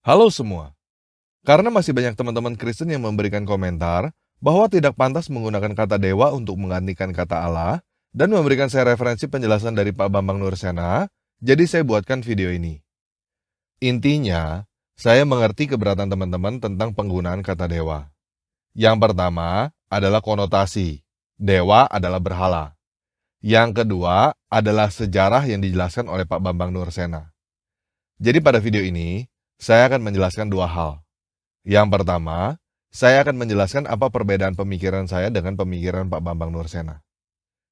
Halo semua, karena masih banyak teman-teman Kristen yang memberikan komentar bahwa tidak pantas menggunakan kata dewa untuk menggantikan kata Allah dan memberikan saya referensi penjelasan dari Pak Bambang Nursena, jadi saya buatkan video ini. Intinya, saya mengerti keberatan teman-teman tentang penggunaan kata dewa. Yang pertama adalah konotasi, dewa adalah berhala. Yang kedua adalah sejarah yang dijelaskan oleh Pak Bambang Nursena. Jadi pada video ini, saya akan menjelaskan dua hal. Yang pertama, saya akan menjelaskan apa perbedaan pemikiran saya dengan pemikiran Pak Bambang Nursena.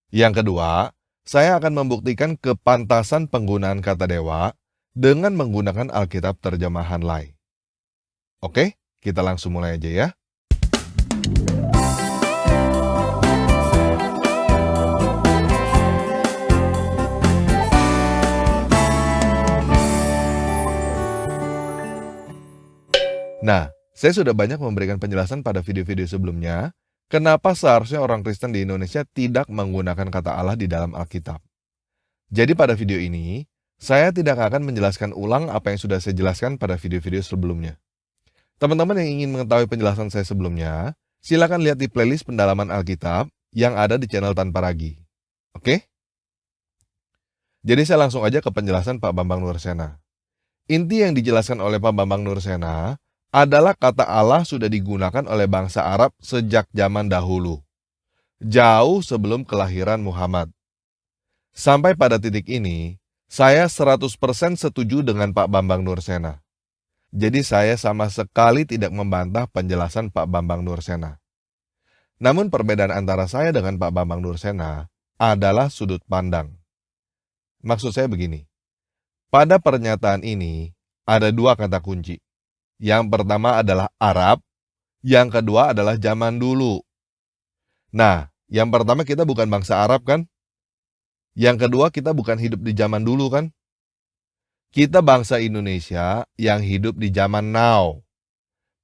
Yang kedua, saya akan membuktikan kepantasan penggunaan kata dewa dengan menggunakan Alkitab terjemahan Lai. Oke, kita langsung mulai aja ya. Nah, saya sudah banyak memberikan penjelasan pada video-video sebelumnya, kenapa seharusnya orang Kristen di Indonesia tidak menggunakan kata Allah di dalam Alkitab. Jadi pada video ini, saya tidak akan menjelaskan ulang apa yang sudah saya jelaskan pada video-video sebelumnya. Teman-teman yang ingin mengetahui penjelasan saya sebelumnya, silakan lihat di playlist pendalaman Alkitab yang ada di channel Tanpa Ragi. Oke? Jadi saya langsung aja ke penjelasan Pak Bambang Nursena. Inti yang dijelaskan oleh Pak Bambang Nursena adalah kata Allah sudah digunakan oleh bangsa Arab sejak zaman dahulu, jauh sebelum kelahiran Muhammad. Sampai pada titik ini, saya 100% setuju dengan Pak Bambang Nursena. Jadi saya sama sekali tidak membantah penjelasan Pak Bambang Nursena. Namun perbedaan antara saya dengan Pak Bambang Nursena adalah sudut pandang. Maksud saya begini, pada pernyataan ini ada dua kata kunci. Yang pertama adalah Arab, yang kedua adalah zaman dulu. Nah, yang pertama kita bukan bangsa Arab kan? Yang kedua kita bukan hidup di zaman dulu kan? Kita bangsa Indonesia yang hidup di zaman now.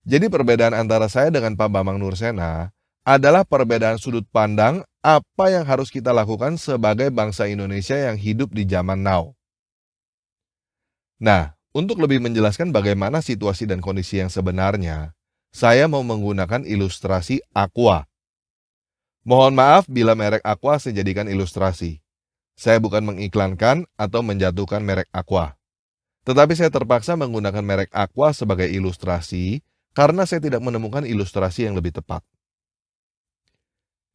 Jadi perbedaan antara saya dengan Pak Bambang Nursena adalah perbedaan sudut pandang apa yang harus kita lakukan sebagai bangsa Indonesia yang hidup di zaman now. Nah, untuk lebih menjelaskan bagaimana situasi dan kondisi yang sebenarnya, saya mau menggunakan ilustrasi Aqua. Mohon maaf bila merek Aqua saya jadikan ilustrasi. Saya bukan mengiklankan atau menjatuhkan merek Aqua. Tetapi saya terpaksa menggunakan merek Aqua sebagai ilustrasi karena saya tidak menemukan ilustrasi yang lebih tepat.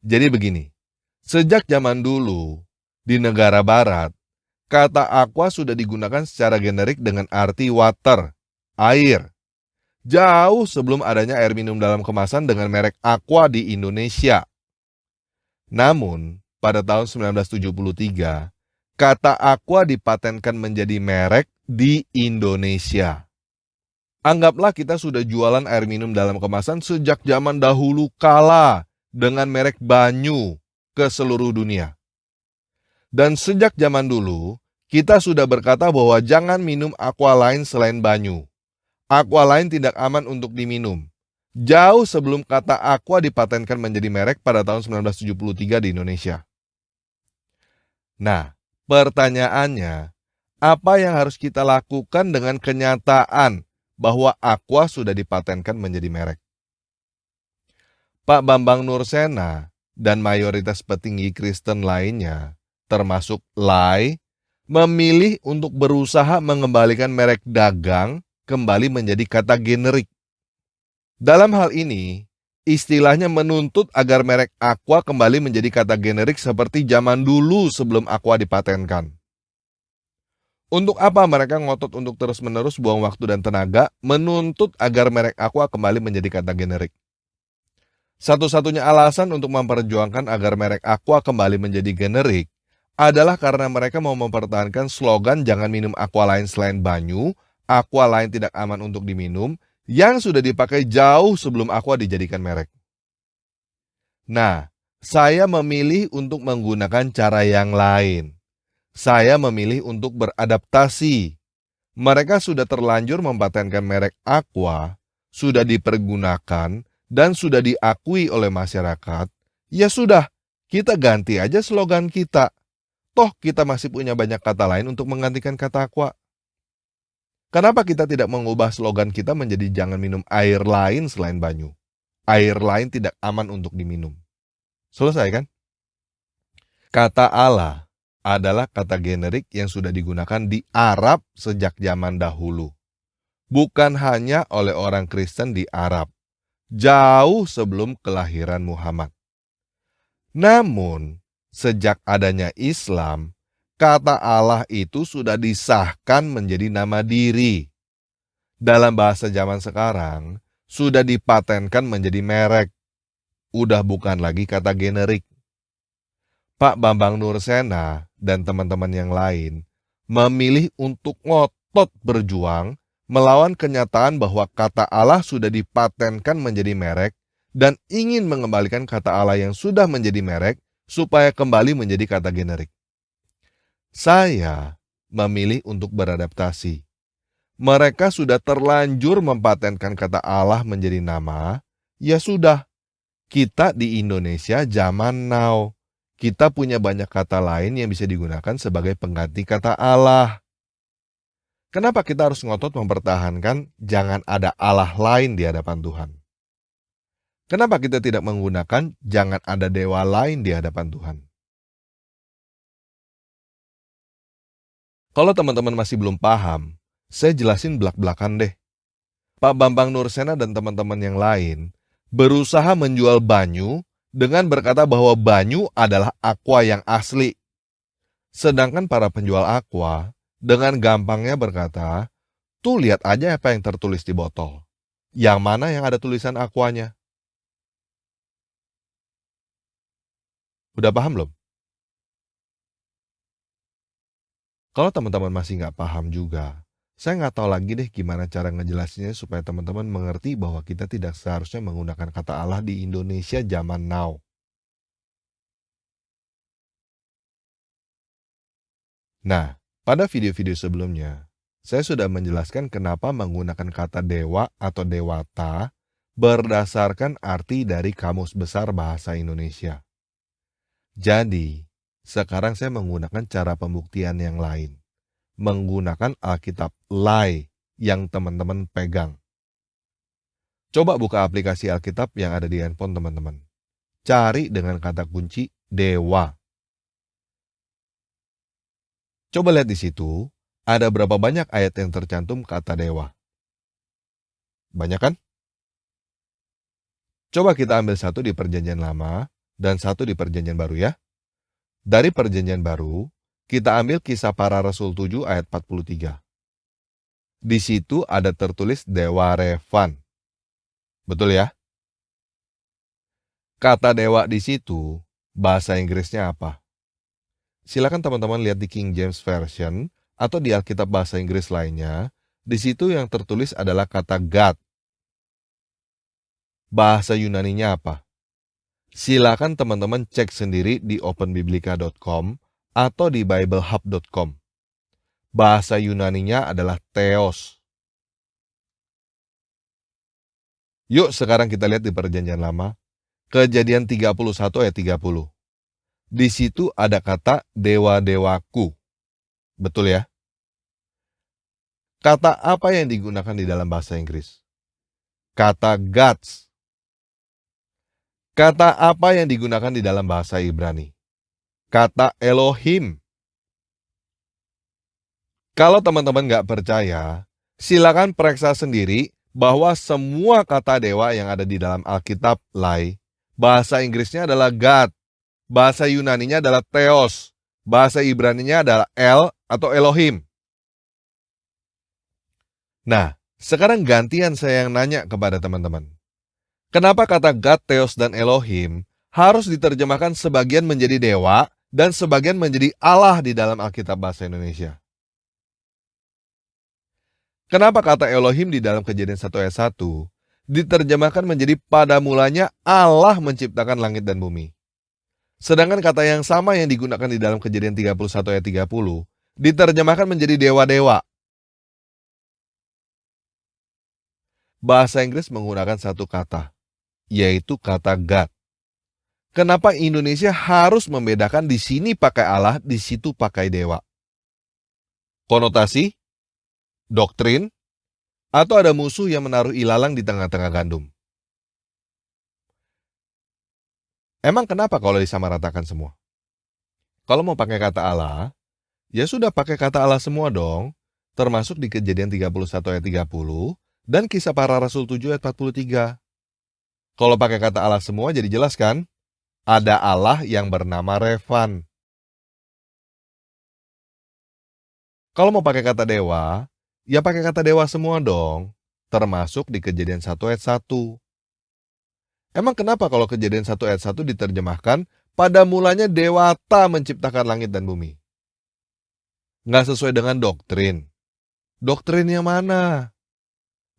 Jadi begini, sejak zaman dulu, di negara barat, kata aqua sudah digunakan secara generik dengan arti water, air. Jauh sebelum adanya air minum dalam kemasan dengan merek Aqua di Indonesia. Namun, pada tahun 1973, kata aqua dipatenkan menjadi merek di Indonesia. Anggaplah kita sudah jualan air minum dalam kemasan sejak zaman dahulu kala dengan merek Banyu ke seluruh dunia. Dan sejak zaman dulu, kita sudah berkata bahwa jangan minum aqua lain selain Banyu. Aqua lain tidak aman untuk diminum. Jauh sebelum kata aqua dipatenkan menjadi merek pada tahun 1973 di Indonesia. Nah, pertanyaannya, apa yang harus kita lakukan dengan kenyataan bahwa aqua sudah dipatenkan menjadi merek? Pak Bambang Nursena dan mayoritas petinggi Kristen lainnya, termasuk Lai, memilih untuk berusaha mengembalikan merek dagang kembali menjadi kata generik. Dalam hal ini, istilahnya menuntut agar merek Aqua kembali menjadi kata generik seperti zaman dulu sebelum Aqua dipatenkan. Untuk apa mereka ngotot untuk terus-menerus buang waktu dan tenaga menuntut agar merek Aqua kembali menjadi kata generik? Satu-satunya alasan untuk memperjuangkan agar merek Aqua kembali menjadi generik adalah karena mereka mau mempertahankan slogan jangan minum aqua lain selain Banyu, aqua lain tidak aman untuk diminum, yang sudah dipakai jauh sebelum aqua dijadikan merek. Nah, saya memilih untuk menggunakan cara yang lain. Saya memilih untuk beradaptasi. Mereka sudah terlanjur mempatenkan merek aqua, sudah dipergunakan, dan sudah diakui oleh masyarakat. Ya sudah, kita ganti aja slogan kita. Toh kita masih punya banyak kata lain untuk menggantikan kata aqua. Kenapa kita tidak mengubah slogan kita menjadi jangan minum air lain selain banyu? Air lain tidak aman untuk diminum. Selesai kan? Kata Allah adalah kata generik yang sudah digunakan di Arab sejak zaman dahulu. Bukan hanya oleh orang Kristen di Arab, jauh sebelum kelahiran Muhammad. Namun, sejak adanya Islam, kata Allah itu sudah disahkan menjadi nama diri. Dalam bahasa zaman sekarang, sudah dipatenkan menjadi merek. Udah bukan lagi kata generik. Pak Bambang Nursena dan teman-teman yang lain memilih untuk ngotot berjuang melawan kenyataan bahwa kata Allah sudah dipatenkan menjadi merek dan ingin mengembalikan kata Allah yang sudah menjadi merek supaya kembali menjadi kata generik. Saya memilih untuk beradaptasi. Mereka sudah terlanjur mempatenkan kata Allah menjadi nama, ya sudah. Kita di Indonesia zaman now. Kita punya banyak kata lain yang bisa digunakan sebagai pengganti kata Allah. Kenapa kita harus ngotot mempertahankan jangan ada Allah lain di hadapan Tuhan? Kenapa kita tidak menggunakan jangan ada dewa lain di hadapan Tuhan? Kalau teman-teman masih belum paham, saya jelasin belak-belakan deh. Pak Bambang Nursena dan teman-teman yang lain berusaha menjual banyu dengan berkata bahwa banyu adalah aqua yang asli. Sedangkan para penjual aqua dengan gampangnya berkata, tuh lihat aja apa yang tertulis di botol. Yang mana yang ada tulisan aquanya? Udah paham belum? Kalau teman-teman masih nggak paham juga, saya nggak tahu lagi deh gimana cara ngejelasinnya supaya teman-teman mengerti bahwa kita tidak seharusnya menggunakan kata Allah di Indonesia zaman now. Nah, pada video-video sebelumnya, saya sudah menjelaskan kenapa menggunakan kata dewa atau dewata berdasarkan arti dari Kamus Besar Bahasa Indonesia. Jadi, sekarang saya menggunakan cara pembuktian yang lain. Menggunakan Alkitab Lai yang teman-teman pegang. Coba buka aplikasi Alkitab yang ada di handphone teman-teman. Cari dengan kata kunci dewa. Coba lihat di situ, ada berapa banyak ayat yang tercantum kata dewa? Banyak kan? Coba kita ambil satu di Perjanjian Lama dan satu di Perjanjian Baru ya. Dari Perjanjian Baru, kita ambil Kisah Para Rasul 7 ayat 43. Di situ ada tertulis Dewa Revan. Betul ya? Kata dewa di situ, bahasa Inggrisnya apa? Silakan teman-teman lihat di King James Version atau di Alkitab bahasa Inggris lainnya. Di situ yang tertulis adalah kata God. Bahasa Yunaninya apa? Silakan teman-teman cek sendiri di openbiblica.com atau di biblehub.com. Bahasa Yunaninya adalah Theos. Yuk sekarang kita lihat di Perjanjian Lama, Kejadian 31 ayat 30. Di situ ada kata dewa-dewaku. Betul ya? Kata apa yang digunakan di dalam bahasa Inggris? Kata gods. Kata apa yang digunakan di dalam bahasa Ibrani? Kata Elohim. Kalau teman-teman nggak percaya, silakan periksa sendiri bahwa semua kata dewa yang ada di dalam Alkitab Lai, bahasa Inggrisnya adalah God. Bahasa Yunaninya adalah Theos. Bahasa Ibraninya adalah El atau Elohim. Nah, sekarang gantian saya yang nanya kepada teman-teman. Kenapa kata God, Theos, dan Elohim harus diterjemahkan sebagian menjadi dewa dan sebagian menjadi Allah di dalam Alkitab bahasa Indonesia? Kenapa kata Elohim di dalam Kejadian 1 ayat 1 diterjemahkan menjadi pada mulanya Allah menciptakan langit dan bumi? Sedangkan kata yang sama yang digunakan di dalam Kejadian 31 ayat 30 diterjemahkan menjadi dewa-dewa. Bahasa Inggris menggunakan satu kata, yaitu kata God. Kenapa Indonesia harus membedakan di sini pakai Allah, di situ pakai dewa? Konotasi? Doktrin? Atau ada musuh yang menaruh ilalang di tengah-tengah gandum? Emang kenapa kalau disamaratakan semua? Kalau mau pakai kata Allah, ya sudah pakai kata Allah semua dong, termasuk di Kejadian 31 ayat 30 dan Kisah Para Rasul 7 ayat 43. Kalau pakai kata Allah semua jadi jelas kan? Ada Allah yang bernama Revan. Kalau mau pakai kata dewa, ya pakai kata dewa semua dong, termasuk di Kejadian 1 ayat 1. Emang kenapa kalau Kejadian 1 ayat 1 diterjemahkan, pada mulanya dewata menciptakan langit dan bumi? Nggak sesuai dengan doktrin. Doktrin yang mana?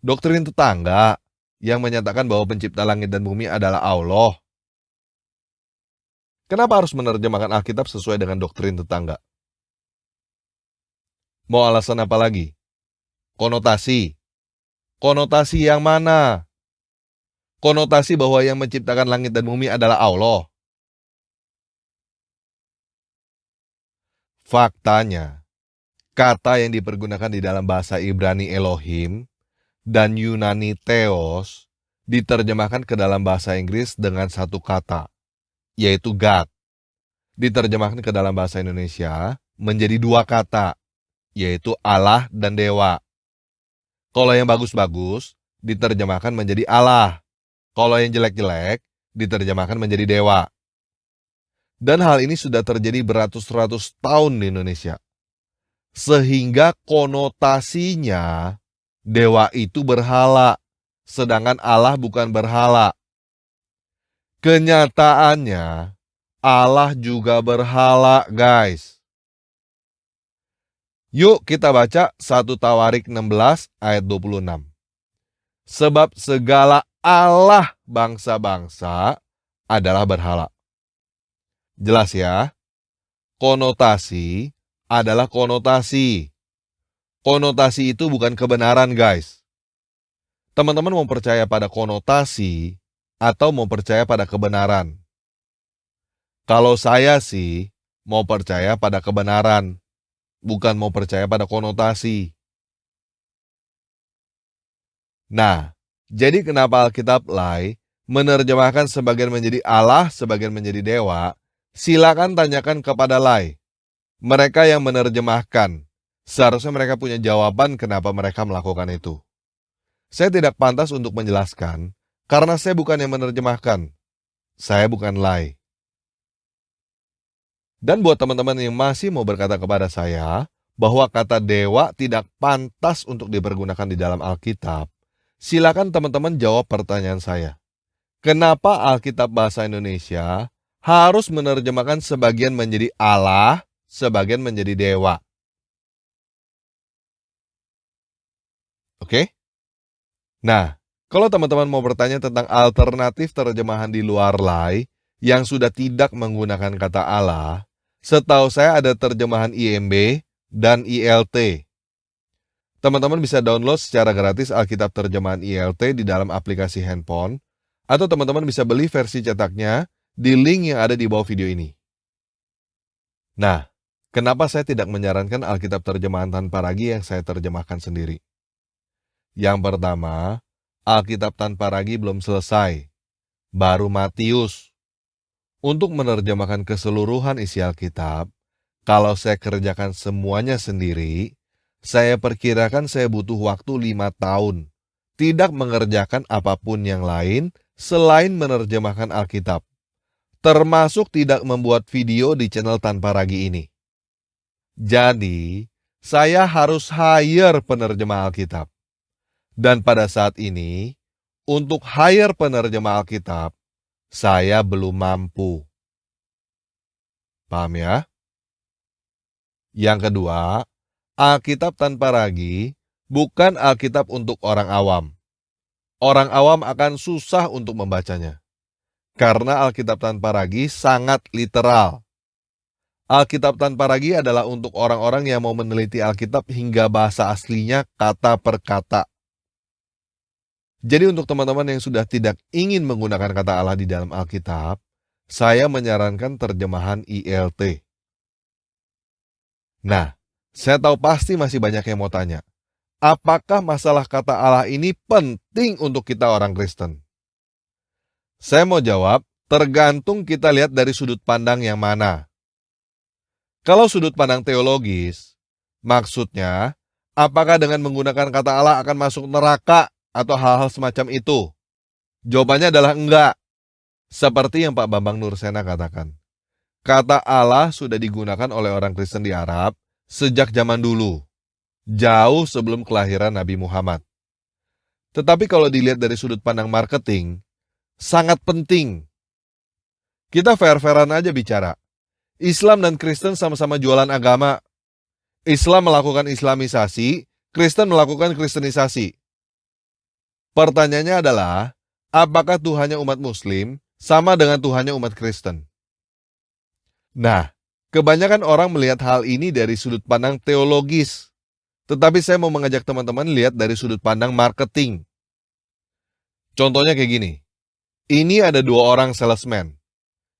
Doktrin tetangga yang menyatakan bahwa pencipta langit dan bumi adalah Allah. Kenapa harus menerjemahkan Alkitab sesuai dengan doktrin tetangga? Mau alasan apa lagi? Konotasi. Konotasi yang mana? Konotasi bahwa yang menciptakan langit dan bumi adalah Allah. Faktanya, kata yang dipergunakan di dalam bahasa Ibrani Elohim dan Yunani Theos diterjemahkan ke dalam bahasa Inggris dengan satu kata, yaitu God. Diterjemahkan ke dalam bahasa Indonesia menjadi dua kata, yaitu Allah dan Dewa. Kalau yang bagus-bagus, diterjemahkan menjadi Allah. Kalau yang jelek-jelek, diterjemahkan menjadi Dewa. Dan hal ini sudah terjadi beratus-ratus tahun di Indonesia. Sehingga konotasinya, Dewa itu berhala, sedangkan Allah bukan berhala. Kenyataannya, Allah juga berhala, guys. Yuk kita baca 1 Tawarik 16 ayat 26. Sebab segala Allah bangsa-bangsa adalah berhala. Jelas ya? Konotasi adalah konotasi. Konotasi itu bukan kebenaran, guys. Teman-teman mau percaya pada konotasi atau mau percaya pada kebenaran? Kalau saya sih mau percaya pada kebenaran, bukan mau percaya pada konotasi. Nah, jadi kenapa Alkitab Lai menerjemahkan sebagian menjadi Allah, sebagian menjadi dewa? Silakan tanyakan kepada Lai. Mereka yang menerjemahkan, seharusnya mereka punya jawaban kenapa mereka melakukan itu. Saya tidak pantas untuk menjelaskan, karena saya bukan yang menerjemahkan. Saya bukan Lai. Dan buat teman-teman yang masih mau berkata kepada saya bahwa kata dewa tidak pantas untuk dipergunakan di dalam Alkitab, silakan teman-teman jawab pertanyaan saya. Kenapa Alkitab Bahasa Indonesia harus menerjemahkan sebagian menjadi Allah, sebagian menjadi dewa? Oke? Nah, kalau teman-teman mau bertanya tentang alternatif terjemahan di luar Lai yang sudah tidak menggunakan kata Allah, setahu saya ada terjemahan IMB dan ILT. Teman-teman bisa download secara gratis Alkitab terjemahan ILT di dalam aplikasi handphone, atau teman-teman bisa beli versi cetaknya di link yang ada di bawah video ini. Nah, kenapa saya tidak menyarankan Alkitab terjemahan tanpa ragi yang saya terjemahkan sendiri? Yang pertama, Alkitab tanpa ragi belum selesai, baru Matius. Untuk menerjemahkan keseluruhan isi Alkitab, kalau saya kerjakan semuanya sendiri, saya perkirakan saya butuh waktu 5 tahun, tidak mengerjakan apapun yang lain selain menerjemahkan Alkitab, termasuk tidak membuat video di channel tanpa ragi ini. Jadi, saya harus hire penerjemah Alkitab. Dan pada saat ini, untuk hire penerjemah Alkitab, saya belum mampu. Paham ya? Yang kedua, Alkitab tanpa ragi bukan Alkitab untuk orang awam. Orang awam akan susah untuk membacanya. Karena Alkitab tanpa ragi sangat literal. Alkitab tanpa ragi adalah untuk orang-orang yang mau meneliti Alkitab hingga bahasa aslinya kata per kata. Jadi untuk teman-teman yang sudah tidak ingin menggunakan kata Allah di dalam Alkitab, saya menyarankan terjemahan ILT. Nah, saya tahu pasti masih banyak yang mau tanya, apakah masalah kata Allah ini penting untuk kita orang Kristen? Saya mau jawab, tergantung kita lihat dari sudut pandang yang mana. Kalau sudut pandang teologis, maksudnya, apakah dengan menggunakan kata Allah akan masuk neraka atau hal-hal semacam itu? Jawabannya adalah enggak. Seperti yang Pak Bambang Nursena katakan. Kata Allah sudah digunakan oleh orang Kristen di Arab sejak zaman dulu, jauh sebelum kelahiran Nabi Muhammad. Tetapi kalau dilihat dari sudut pandang marketing, sangat penting. Kita fair-fairan aja bicara. Islam dan Kristen sama-sama jualan agama. Islam melakukan islamisasi, Kristen melakukan kristenisasi. Pertanyaannya adalah, apakah Tuhannya umat Muslim sama dengan Tuhannya umat Kristen? Nah, kebanyakan orang melihat hal ini dari sudut pandang teologis. Tetapi saya mau mengajak teman-teman lihat dari sudut pandang marketing. Contohnya kayak gini. Ini ada 2 orang salesman.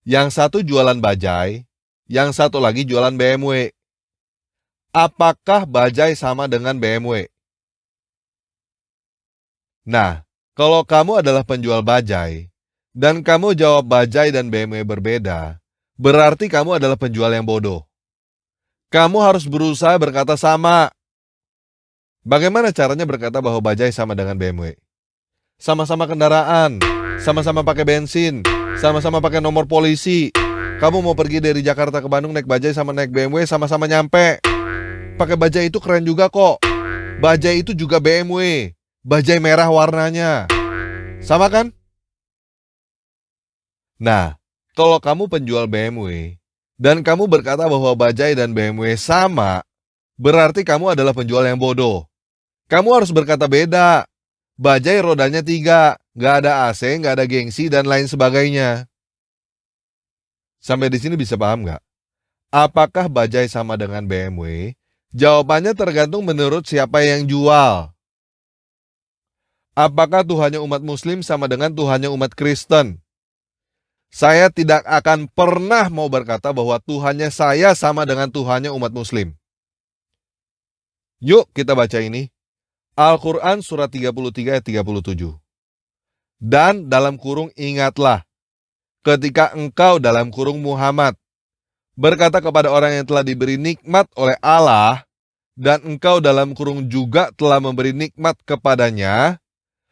Yang satu jualan bajai, yang satu lagi jualan BMW. Apakah bajai sama dengan BMW? Nah, kalau kamu adalah penjual bajai, dan kamu jawab bajai dan BMW berbeda, berarti kamu adalah penjual yang bodoh. Kamu harus berusaha berkata sama. Bagaimana caranya berkata bahwa bajai sama dengan BMW? Sama-sama kendaraan, sama-sama pakai bensin, sama-sama pakai nomor polisi. Kamu mau pergi dari Jakarta ke Bandung naik bajai sama naik BMW sama-sama nyampe. Pakai bajai itu keren juga kok. Bajai itu juga BMW. Bajai merah warnanya. Sama kan? Nah, kalau kamu penjual BMW, dan kamu berkata bahwa bajai dan BMW sama, berarti kamu adalah penjual yang bodoh. Kamu harus berkata beda. Bajai rodanya 3, nggak ada AC, nggak ada gengsi, dan lain sebagainya. Sampai di sini bisa paham nggak? Apakah bajai sama dengan BMW? Jawabannya tergantung menurut siapa yang jual. Apakah Tuhannya umat Muslim sama dengan Tuhannya umat Kristen? Saya tidak akan pernah mau berkata bahwa Tuhannya saya sama dengan Tuhannya umat Muslim. Yuk kita baca ini. Al-Quran surat 33 ayat 37. Dan dalam kurung ingatlah, ketika engkau dalam kurung Muhammad, berkata kepada orang yang telah diberi nikmat oleh Allah, dan engkau dalam kurung juga telah memberi nikmat kepadanya,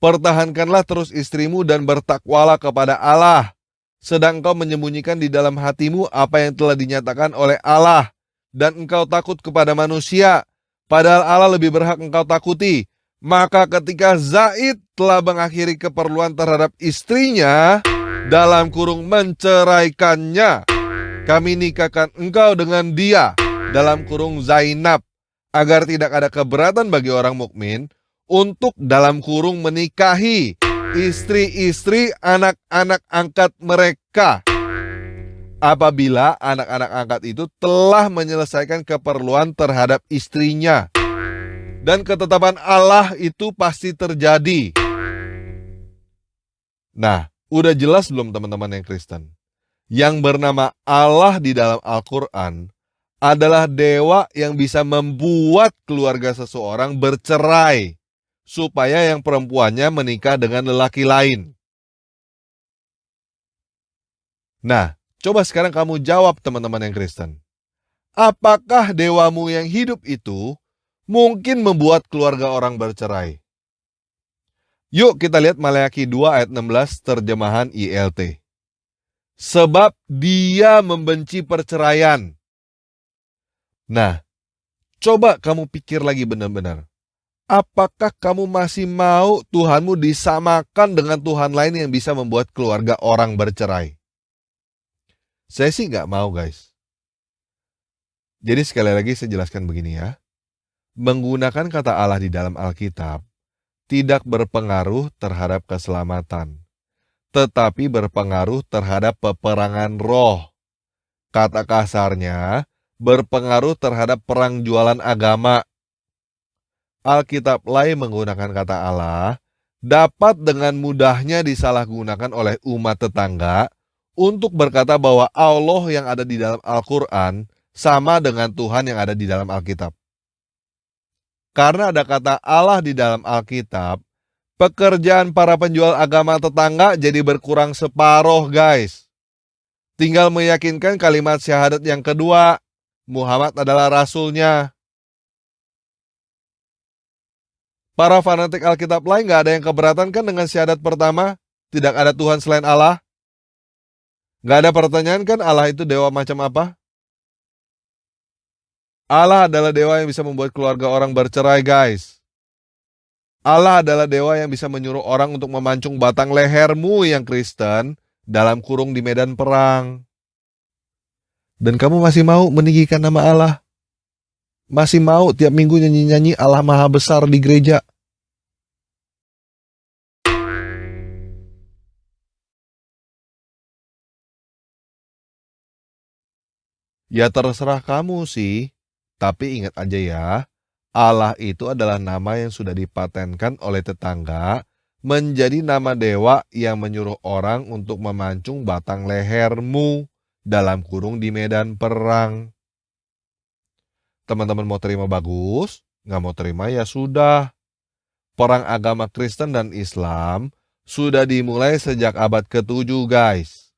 pertahankanlah terus istrimu dan bertakwalah kepada Allah. Sedang engkau menyembunyikan di dalam hatimu apa yang telah dinyatakan oleh Allah, dan engkau takut kepada manusia, padahal Allah lebih berhak engkau takuti. Maka ketika Zaid telah mengakhiri keperluan terhadap istrinya, dalam kurung menceraikannya, kami nikahkan engkau dengan dia, dalam kurung Zainab, agar tidak ada keberatan bagi orang mukmin untuk dalam kurung menikahi istri-istri anak-anak angkat mereka, apabila anak-anak angkat itu telah menyelesaikan keperluan terhadap istrinya. Dan ketetapan Allah itu pasti terjadi. Nah, udah jelas belum teman-teman yang Kristen? Yang bernama Allah di dalam Al-Quran adalah dewa yang bisa membuat keluarga seseorang bercerai, supaya yang perempuannya menikah dengan lelaki lain. Nah, coba sekarang kamu jawab teman-teman yang Kristen. Apakah dewamu yang hidup itu mungkin membuat keluarga orang bercerai? Yuk kita lihat Maleakhi 2 ayat 16 terjemahan ILT. Sebab dia membenci perceraian. Nah, coba kamu pikir lagi benar-benar. Apakah kamu masih mau Tuhanmu disamakan dengan Tuhan lain yang bisa membuat keluarga orang bercerai? Saya sih nggak mau, guys. Jadi sekali lagi saya jelaskan begini ya. Menggunakan kata Allah di dalam Alkitab tidak berpengaruh terhadap keselamatan, tetapi berpengaruh terhadap peperangan roh. Kata kasarnya, berpengaruh terhadap perang jualan agama. Alkitab lain menggunakan kata Allah dapat dengan mudahnya disalahgunakan oleh umat tetangga untuk berkata bahwa Allah yang ada di dalam Al-Quran sama dengan Tuhan yang ada di dalam Alkitab. Karena ada kata Allah di dalam Alkitab, pekerjaan para penjual agama tetangga jadi berkurang separuh, guys. Tinggal meyakinkan kalimat syahadat yang kedua, Muhammad adalah rasulnya. Para fanatik Alkitab lain gak ada yang keberatan kan dengan syahadat pertama? Tidak ada Tuhan selain Allah? Gak ada pertanyaan kan Allah itu dewa macam apa? Allah adalah dewa yang bisa membuat keluarga orang bercerai, guys. Allah adalah dewa yang bisa menyuruh orang untuk memancung batang lehermu yang Kristen dalam kurung di medan perang. Dan kamu masih mau meninggikan nama Allah? Masih mau tiap minggu nyanyi-nyanyi Allah Maha Besar di gereja? Ya terserah kamu sih. Tapi ingat aja ya, Allah itu adalah nama yang sudah dipatenkan oleh tetangga menjadi nama dewa yang menyuruh orang untuk memancung batang lehermu dalam kurung di medan perang. Teman-teman mau terima bagus, nggak mau terima ya sudah. Perang agama Kristen dan Islam sudah dimulai sejak abad ke-7, guys.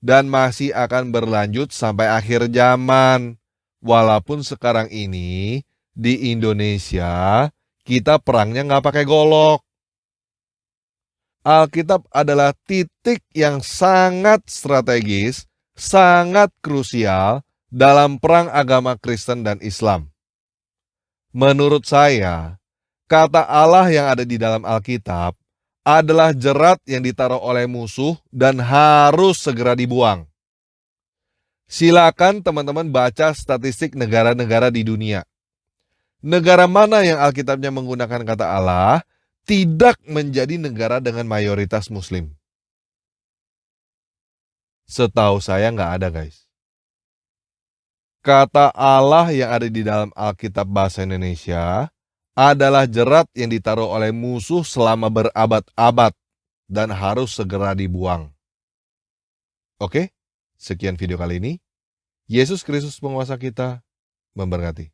Dan masih akan berlanjut sampai akhir zaman. Walaupun sekarang ini di Indonesia kita perangnya nggak pakai golok. Alkitab adalah titik yang sangat strategis, sangat krusial dalam perang agama Kristen dan Islam. Menurut saya, kata Allah yang ada di dalam Alkitab adalah jerat yang ditaruh oleh musuh dan harus segera dibuang. Silakan teman-teman baca statistik negara-negara di dunia. Negara mana yang Alkitabnya menggunakan kata Allah tidak menjadi negara dengan mayoritas Muslim. Setahu saya nggak ada, guys. Kata Allah yang ada di dalam Alkitab bahasa Indonesia adalah jerat yang ditaruh oleh musuh selama berabad-abad dan harus segera dibuang. Oke, sekian video kali ini. Yesus Kristus penguasa kita memberkati.